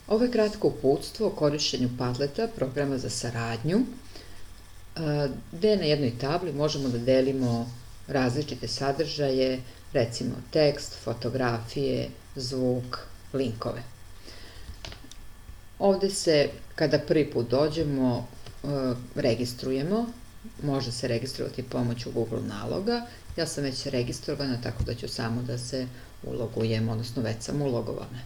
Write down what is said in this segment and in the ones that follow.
Ovo je kratko uputstvo o korišćenju Padleta, programa za saradnju, gde na jednoj tabli možemo da delimo različite sadržaje, recimo tekst, fotografije, zvuk, linkove. Ovde se, kada prvi put dođemo, registrujemo. Može se registrovati pomoću Google naloga. Ja sam već registrovana, tako da ću samo da se ulogujem, odnosno već sam ulogovana.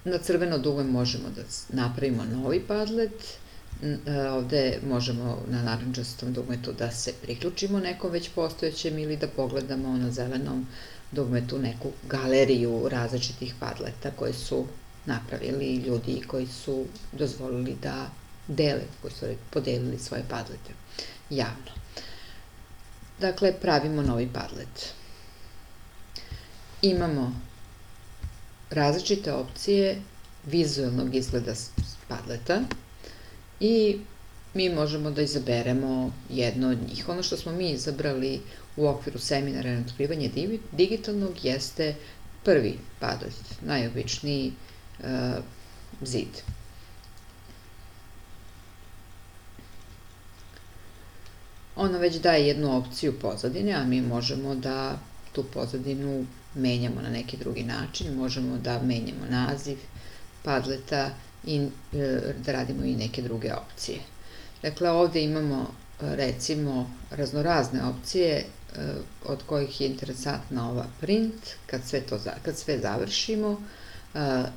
Na crveno dugme možemo da napravimo novi Padlet. Ovde možemo na narandžastom dugmetu da se priključimo nekom već postojećem ili da pogledamo na zelenom dugmetu neku galeriju različitih Padleta koje su napravili ljudi koji su dozvolili da dele, koji su podelili svoje Padlete javno. Dakle, pravimo novi Padlet. Imamo različite opcije vizualnog izgleda Padleta i mi možemo da izaberemo jedno od njih. Ono što smo mi izabrali u okviru seminara na otkrivanje digitalnog jeste prvi Padlet, najobičniji zid. Ono već daje jednu opciju pozadine, a mi možemo da tu pozadinu menjamo na neki drugi način, možemo da menjamo naziv Padleta i da radimo i neke druge opcije. Dakle, ovde imamo recimo raznorazne opcije od kojih je interesantna ova print, kad sve završimo,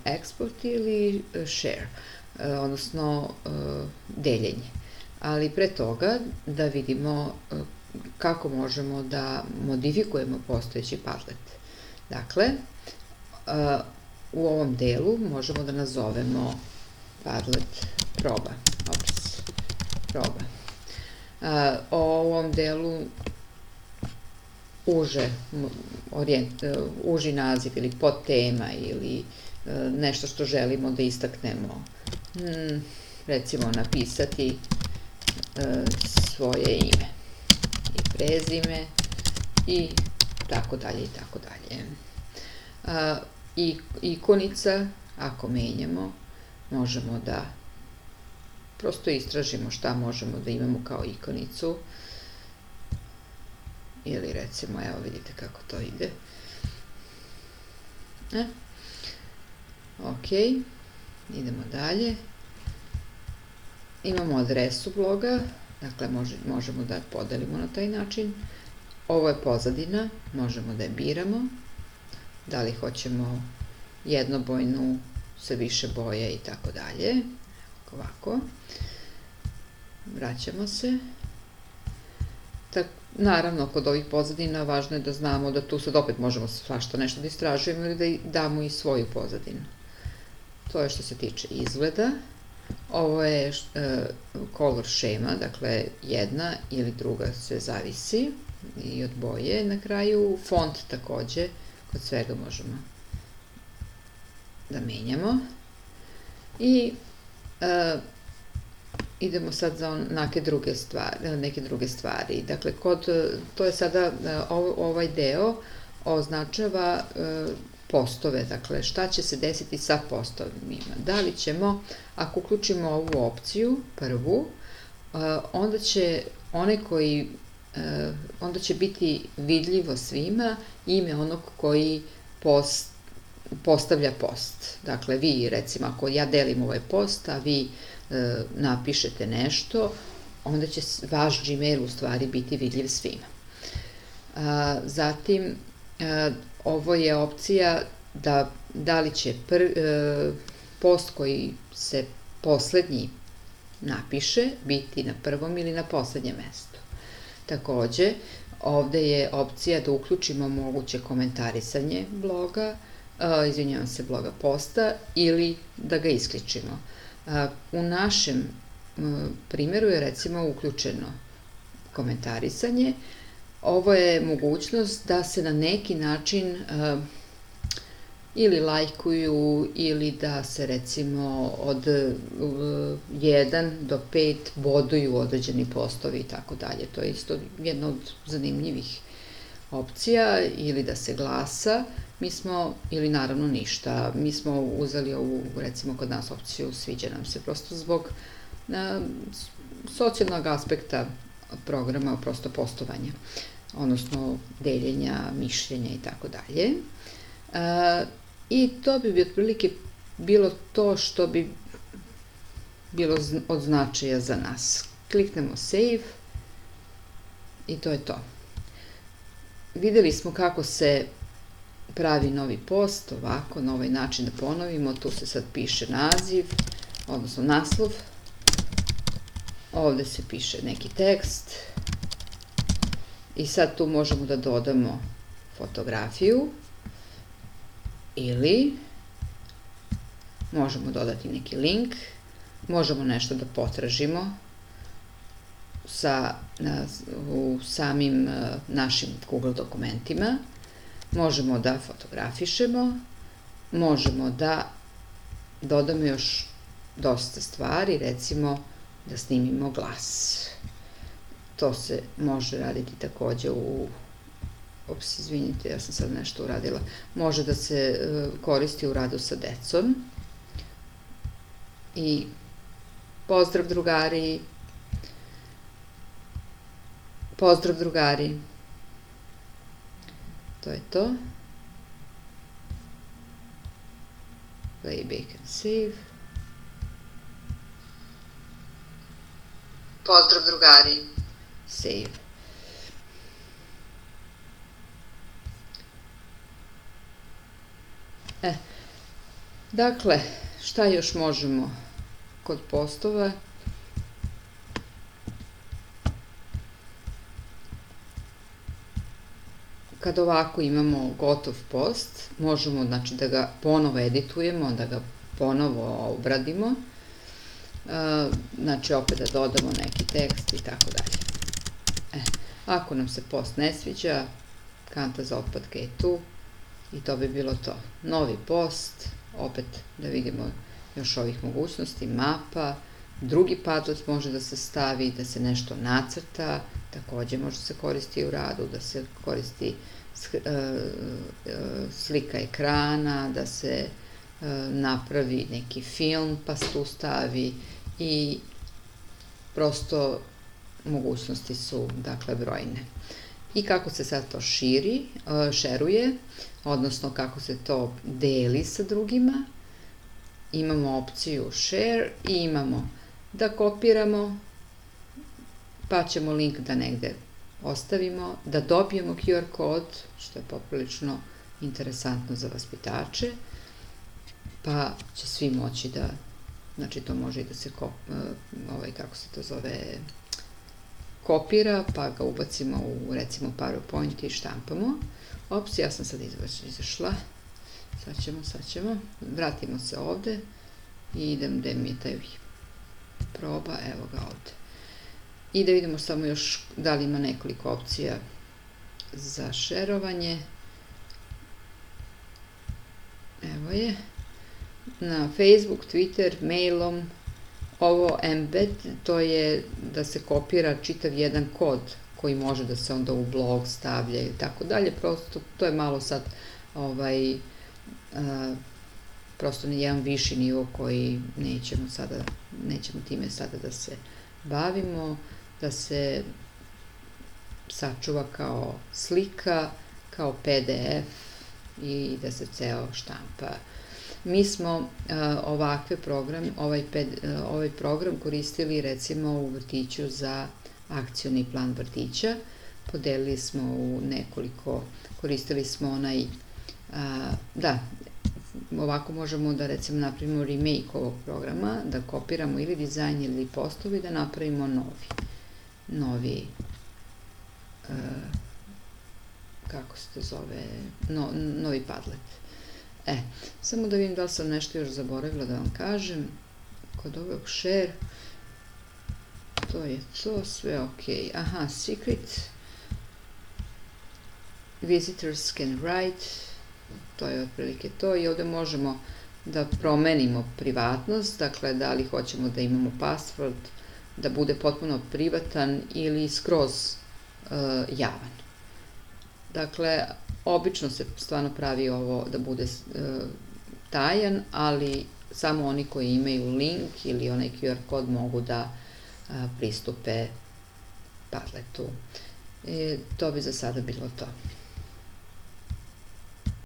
export ili share, odnosno deljenje. Ali pre toga da vidimo kako možemo da modifikujemo postojeći Padlet. Dakle, u ovom delu možemo da nazovemo Padlet proba. U ovom delu uži naziv ili podtema ili nešto što želimo da istaknemo. Recimo napisati svoje ime i prezime i tako dalje i tako dalje. I ikonica, ako menjamo, možemo da prosto istražimo šta možemo da imamo kao ikonicu ili recimo, evo vidite kako to ide. Ok, idemo dalje. Imamo adresu bloga, dakle možemo da je podelimo na taj način. Ovo je pozadina, možemo da je biramo, da li hoćemo jednobojnu sa više boje i tako dalje. Ovako. Vraćamo se. Naravno, kod ovih pozadina važno je da znamo da tu sad opet možemo svašta nešto da istražujemo ili da damo i svoju pozadinu. To je što se tiče izgleda. Ovo je color šema, dakle jedna ili druga, sve zavisi i od boje. Na kraju font takođe, kod svega možemo da menjamo. I idemo sad za neke druge stvari. Dakle, to je sada, ovaj deo označava postove, dakle šta će se desiti sa postovima. Da li ćemo, ako uključimo ovu opciju, prvu, onda će biti vidljivo svima ime onog koji postavlja post. Dakle, vi, recimo, ako ja delim ovaj post, a vi napišete nešto, onda će vaš Gmail u stvari biti vidljiv svima. Zatim, ovo je opcija da li će post koji se poslednji napiše biti na prvom ili na poslednjem mestu. Takođe, ovde je opcija da uključimo moguće komentarisanje bloga, bloga posta ili da ga isključimo. U našem primjeru je recimo uključeno komentarisanje. Ovo je mogućnost da se na neki način ili lajkuju ili da se recimo od 1 do 5 boduju određeni postovi i tako dalje. To je isto jedna od zanimljivih opcija, ili da se glasa mi smo, ili naravno ništa, mi smo uzeli ovu, recimo kod nas opciju sviđa nam se, prosto zbog socijalnog aspekta programa, prosto postovanja, odnosno deljenja, mišljenja i tako dalje. I to bi otprilike bilo to što bi bilo od značaja za nas. Kliknemo save i to je to. Videli smo kako se pravi novi post, ovako, na ovaj način da ponovimo, tu se sad piše naziv, odnosno naslov, ovde se piše neki tekst i sad tu možemo da dodamo fotografiju ili možemo dodati neki link, možemo nešto da potražimo u samim našim Google dokumentima, možemo da fotografišemo, možemo da dodamo još dosta stvari, recimo da snimimo glas. To se može raditi takođe izvinite, ja sam sad nešto uradila. Može da se koristi u radu sa decom. I pozdrav drugari. Pozdrav drugari. To je to. Playback and save. Pozdrav drugari. Save. Dakle, šta još možemo kod postova? Kad ovako imamo gotov post, možemo znači da ga ponovo editujemo, da ga ponovo obradimo, znači opet da dodamo neki tekst i tako dalje. Ako nam se post ne sviđa, kanta za otpatke je tu i to bi bilo to. Novi post, opet da vidimo još ovih mogućnosti, mapa, drugi Padlet može da se stavi, da se nešto nacrta, takođe može se koristi u radu, da se koristi slika ekrana, da se napravi neki film pa se tu stavi i prosto mogućnosti su dakle brojne. I kako se sad to šeruje, odnosno kako se to deli sa drugima, imamo opciju share i imamo da kopiramo, pa ćemo link da negde ostavimo, da dobijemo QR kod, što je poprilično interesantno za vaspitače, pa će svi moći da, znači to može i da se kako se to zove, kopira, pa ga ubacimo u recimo PowerPoint i štampamo. Ops, ja sam sad izašla. Sad ćemo. Vratimo se ovde i idem gde mi je taj proba, evo ga ovde. I da vidimo samo još da li ima nekoliko opcija za šerovanje. Evo je. Na Facebook, Twitter, mailom. Ovo embed, to je da se kopira čitav jedan kod koji može da se onda u blog stavlja i tako dalje. Prosto to je malo sad prosto na jedan viši nivo koji nećemo time sada da se bavimo, da se sačuva kao slika, kao PDF i da se ceo štampa. Mi smo ovaj program koristili recimo u vrtiću za akcioni plan vrtića. Podelili smo u nekoliko, koristili smo ovako možemo da recimo napravimo remake ovog programa, da kopiramo ili dizajn ili postovi, da napravimo novi kako se to zove, novi Padlet. Samo da vidim da li sam nešto još zaboravila da vam kažem. Kod ovog share, to je to, sve ok. Aha, secret. Visitors can write. To je otprilike to i ovde možemo da promenimo privatnost, dakle da li hoćemo da imamo password, da bude potpuno privatan ili skroz javan. Dakle, Obično se stvarno pravi ovo da bude tajan, ali samo oni koji imaju link ili onaj QR kod mogu da pristupe Padletu. To bi za sada bilo to.